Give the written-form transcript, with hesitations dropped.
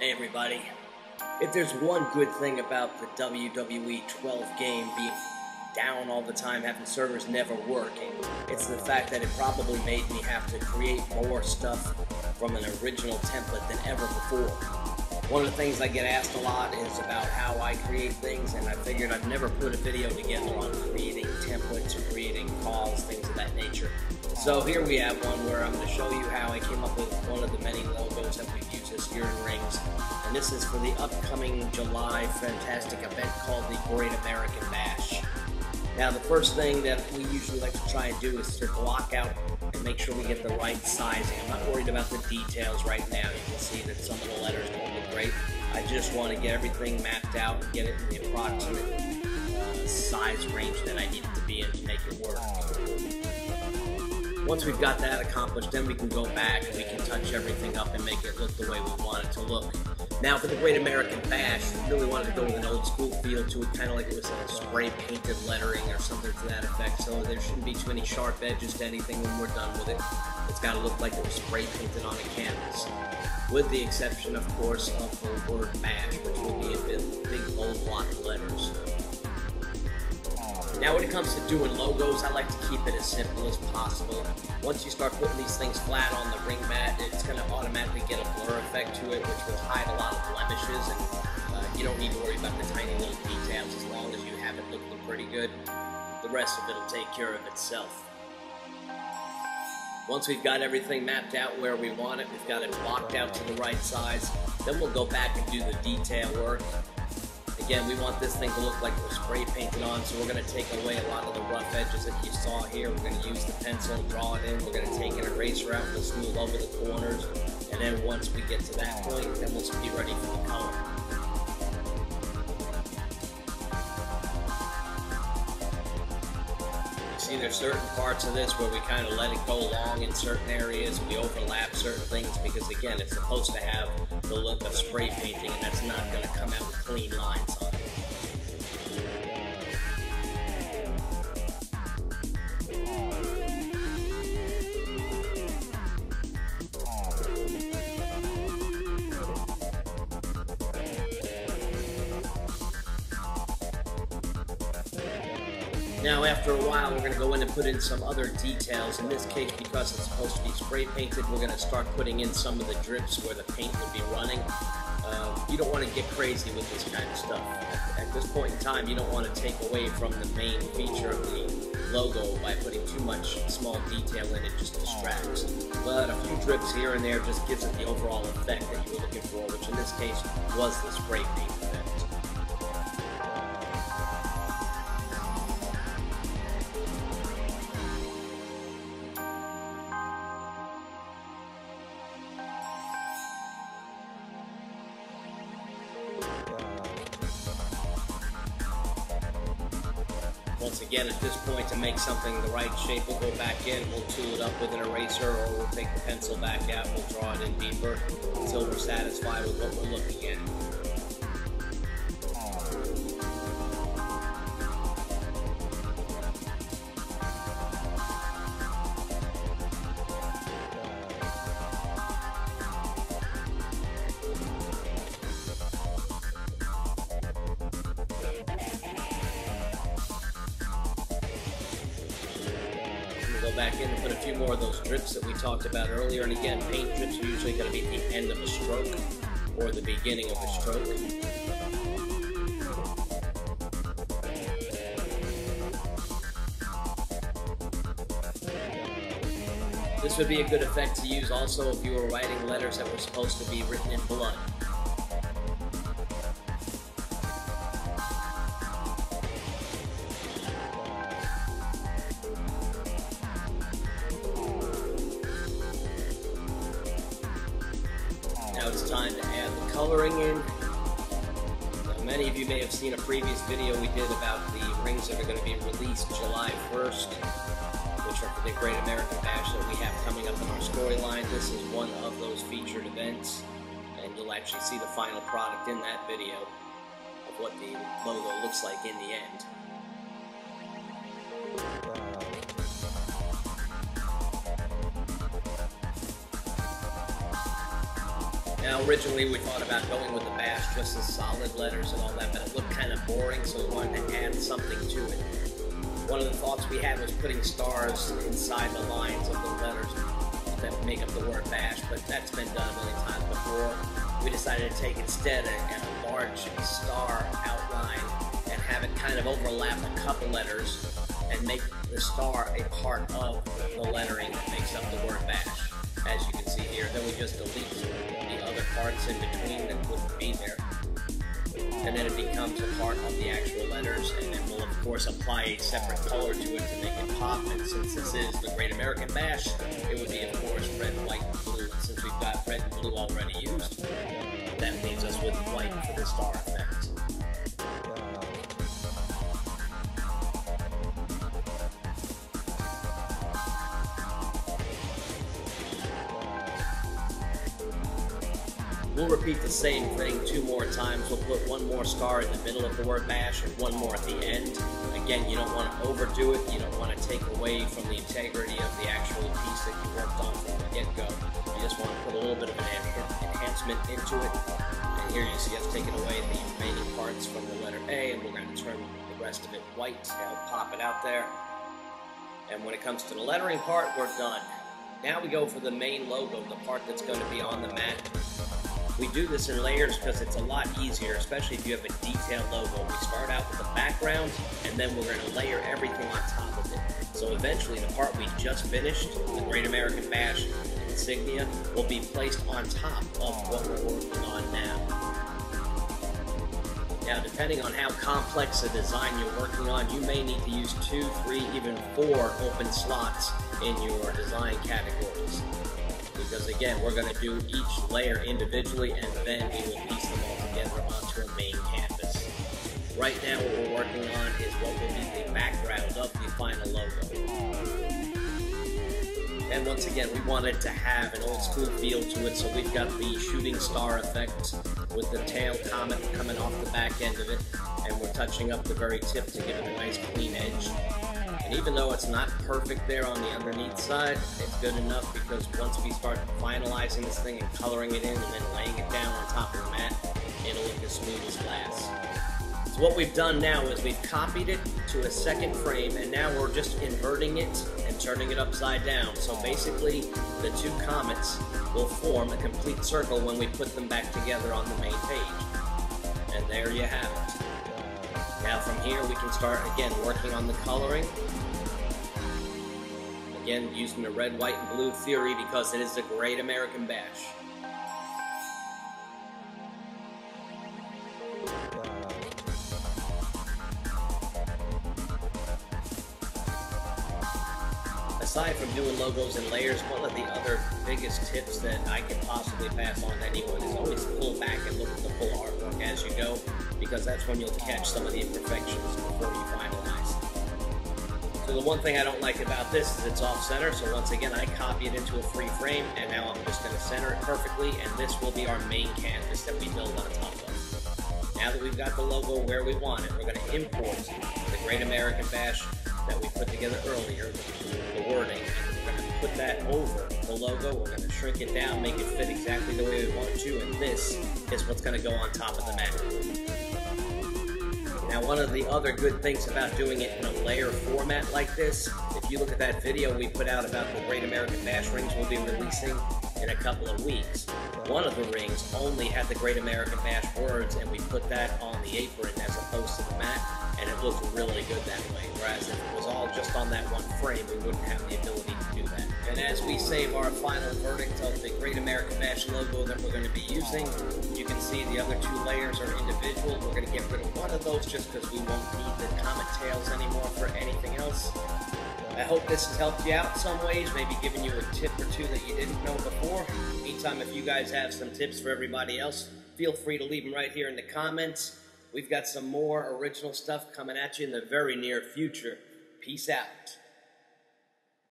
Hey everybody, if there's one good thing about the WWE 12 game being down all the time, having servers never working, it's the fact that it probably made me have to create more stuff from an original template than ever before. One of the things I get asked a lot is about how I create things, and I figured I'd never put a video together on creating templates or creating calls, things of that nature. So here we have one where I'm going to show you how I came up with one of the many logos that we've used this year in rings. And this is for the upcoming July fantastic event called the Great American Bash. Now the first thing that we usually like to try and do is to block out and make sure we get the right sizing. I'm not worried about the details right now. You can see that some of the letters don't look great. I just want to get everything mapped out and get it in the approximate size range that I need it to be in to make it work. Once we've got that accomplished, then we can go back and we can touch everything up and make it look the way we want it to look. Now for the Great American Bash, we really wanted to go with an old school feel to it, kind of like it was a spray painted lettering or something to that effect, so there shouldn't be too many sharp edges to anything when we're done with it. It's got to look like it was spray painted on a canvas. With the exception, of course, of the word bash, which will be in big bold block letters. Now when it comes to doing logos, I like to keep it as simple as possible. Once you start putting these things flat on the ring mat, it's going to automatically get a blur effect to it, which will hide a lot of blemishes, and you don't need to worry about the tiny little details as long as you have it looking pretty good. The rest of it will take care of itself. Once we've got everything mapped out where we want it, we've got it blocked out to the right size, then we'll go back and do the detail work. Again, we want this thing to look like it was spray painted on, so we're going to take away a lot of the rough edges that you saw here. We're going to use the pencil and draw it in. We're going to take an eraser out and smooth over the corners. And then once we get to that point, then we'll be ready for the color. See, there's certain parts of this where we kind of let it go long in certain areas, we overlap certain things because, again, it's supposed to have the look of spray painting, and that's not going to come out with clean lines on it. Now after a while we're going to go in and put in some other details. In this case, because it's supposed to be spray painted, we're going to start putting in some of the drips where the paint would be running. You don't want to get crazy with this kind of stuff. At this point in time, you don't want to take away from the main feature of the logo by putting too much small detail in. It just distracts. But a few drips here and there just gives it the overall effect that you were looking for, which in this case was the spray paint effect. Once again, at this point, to make something the right shape, we'll go back in, we'll tool it up with an eraser, or we'll take the pencil back out, we'll draw it in deeper until we're satisfied with what we're looking at. Go back in and put a few more of those drips that we talked about earlier, and again, paint drips are usually going to be at the end of a stroke or the beginning of a stroke. This would be a good effect to use also if you were writing letters that were supposed to be written in blood. Now it's time to add the coloring in. Now, many of you may have seen a previous video we did about the rings that are going to be released July 1st, which are for the Great American Bash that we have coming up in our storyline. This is one of those featured events, and you'll actually see the final product in that video of what the logo looks like in the end. Now, originally we thought about going with the bash just as solid letters and all that, but it looked kind of boring, so we wanted to add something to it. One of the thoughts we had was putting stars inside the lines of the letters that make up the word bash, but that's been done a million times before. We decided to take instead a large star outline and have it kind of overlap a couple letters and make the star a part of the lettering that makes up the word bash, as you can see here. Then we just delete the other parts in between that wouldn't be there, and then it becomes a part of the actual letters, and then we'll of course apply a separate color to it to make it pop. And since this is the Great American Bash, it would be of course red, white, and blue. And since we've got red and blue already used, that leaves us with white for the star effect. We'll repeat the same thing 2 more times. We'll put 1 more star in the middle of the word bash and 1 more at the end. Again, you don't want to overdo it. You don't want to take away from the integrity of the actual piece that you worked on from the get-go. You just want to put a little bit of an enhancement into it. And here you see us taking away the remaining parts from the letter A, and we're going to turn the rest of it white. That'll pop it out there. And when it comes to the lettering part, we're done. Now we go for the main logo, the part that's going to be on the mat. We do this in layers because it's a lot easier, especially if you have a detailed logo. We start out with the background, and then we're going to layer everything on top of it. So eventually, the part we just finished, the Great American Bash insignia, will be placed on top of what we're working on now. Now, depending on how complex a design you're working on, you may need to use 2, 3, even 4 open slots in your design categories. Because again, we're going to do each layer individually, and then we will piece them all together onto a main canvas. Right now what we're working on is what will be the background of the final logo. And once again, we wanted to have an old school feel to it, so we've got the shooting star effect with the tail comet coming off the back end of it, and we're touching up the very tip to give it a nice clean edge. And even though it's not perfect there on the underneath side, it's good enough because once we start finalizing this thing and coloring it in and then laying it down on top of the mat, it'll look as smooth as glass. So what we've done now is we've copied it to a second frame, and now we're just inverting it and turning it upside down. So basically, the 2 comets will form a complete circle when we put them back together on the main page. And there you have it. Now from here we can start again working on the coloring. Again, using the red, white, and blue theory because it is the Great American Bash. Aside from doing logos and layers, one of the other biggest tips that I can possibly pass on to anyone is always pull back and look at the full artwork as you go, because that's when you'll catch some of the imperfections before you finalize. So the one thing I don't like about this is it's off-center, so once again I copy it into a free frame, and now I'm just going to center it perfectly, and this will be our main canvas that we build on top of. Now that we've got the logo where we want it, we're going to import the Great American Bash that we put together earlier, the wording, and we're going to put that over the logo. We're going to shrink it down, make it fit exactly the way we want it to, and this is what's going to go on top of the mat. Now, one of the other good things about doing it in a layer format like this, if you look at that video we put out about the Great American Bash rings we'll be releasing in a couple of weeks, one of the rings only had the Great American Bash words, and we put that on the apron as opposed to the mat, and it looked really good that way. Whereas if it was all just on that one frame, we wouldn't have the ability to do that. And as we save our final verdict of the Great American Bash logo that we're going to be using, you can see the other 2 layers are individual. We're going to get rid of one of those just because we won't need the comet tails anymore for anything else. I hope this has helped you out in some ways, maybe giving you a tip or 2 that you didn't know before. Meantime, if you guys have some tips for everybody else, feel free to leave them right here in the comments. We've got some more original stuff coming at you in the very near future. Peace out.